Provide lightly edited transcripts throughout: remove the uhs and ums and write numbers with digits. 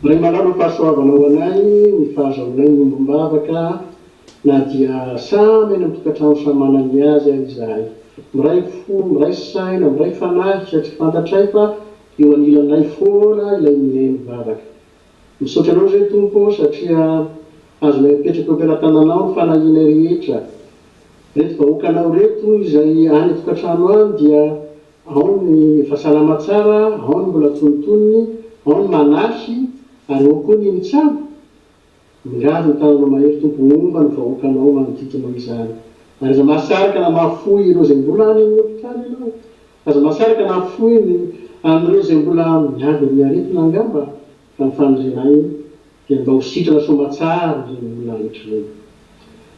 ray malalo fahasoavanao anay ny fahazaonay mombombavaka na dia samy eny amitokantrano samy manany azy ay izahay miray fo miray saina miray fanahy satria fantatray fa eo anilanay foana ilay minay mivavaka misaotra anao zay tompo satria azonay mipetraka ampelantananao ny fanahinay rehetra reto vahoakanao reto izay any tokantrano any dia ao ny fahasalama tsara ao ny mbola tonontonony ao ny manasy ary ao koa ny mitsabo miravy ny tananao mahery tompo momba ny vahoakanao manoditinao izany ary aza mahasaraka na mahafoy ireo zay mbola any amin'ny hopitaly ianao aza mahasaraka na mahafoy amin'ireo zay mbola miady amin'ny aretina angamba fa ny fanondrinay dia mba ho sitrana somatsara zay mbola rehetrareny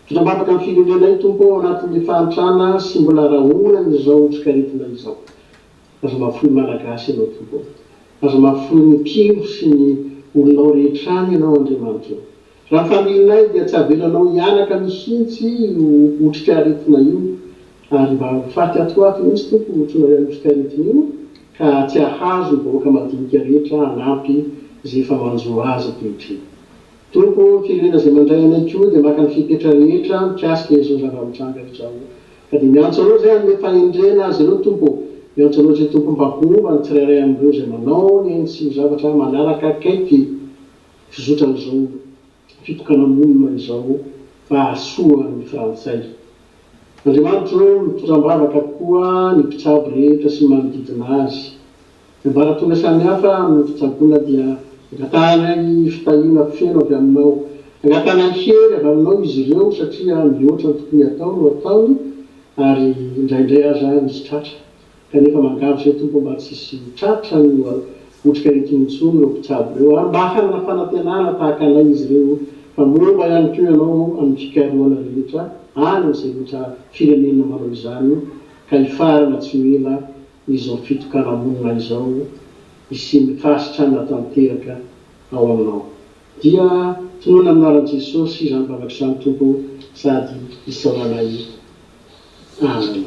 fitambavaka amin'ny firenenay tompo ao anatin'ny fahantrana sy mbola rahonany izao otrikaretina izao aza mahafoy malagasy ianao tompo aza mahafoy ny mpino sy ny olonao rehetrany ianao Andriamanitra raha ny familinay dia tsy avelanao hianaka mihintsy io otrikaretina io ary mba faty atoato mihitsy tompo otrona otrikaretina io ka tsy ahazo ny vahoaka madinika rehetra hanampy zay efa manjo azy ankehitriny tompo firenena zay mandray anay koa dia maka ny fipetra rehetra mikasika izao zava-mitranga izao ka dia miantso anao zay amin'ny fahendrena azy anao tompo miantso anao zay tompo mbahomba ny tsirairay amin'ireo zay manao ny sy zavatra manaraka akaiky fizotran'izao fitokana monina izao mba hahasoan'ny frantsay Andriamanitra mitondram-bavaka koa ny mpitsabo rehetra sy manodidina azy ambara tonga samihafa amin'ny fitsaboana dia angatanay fitahina feno avy aminao angatanay hery avy aminao izy ireo satria mihoatra ny tokony atao no ataony ary indraindray aza misy tratra kanefa mangavo zay tompo mba tsisy tratra ny otrikaretina intsony no mpitsabo ireo ary mba hanana fanantenana tahaka anay izy ireo fa momba ihany koa ianao amin'ny fikaroana rehetra any amin'izay rehetra firenena manao izany ka hifarana tsy ela izao fitokana monina izao isy mifasitrana tanteraka ao aminao dia tonoana amin'ny anaran'i Jesosy izany bavaka izany tompo sady isaoranay amen.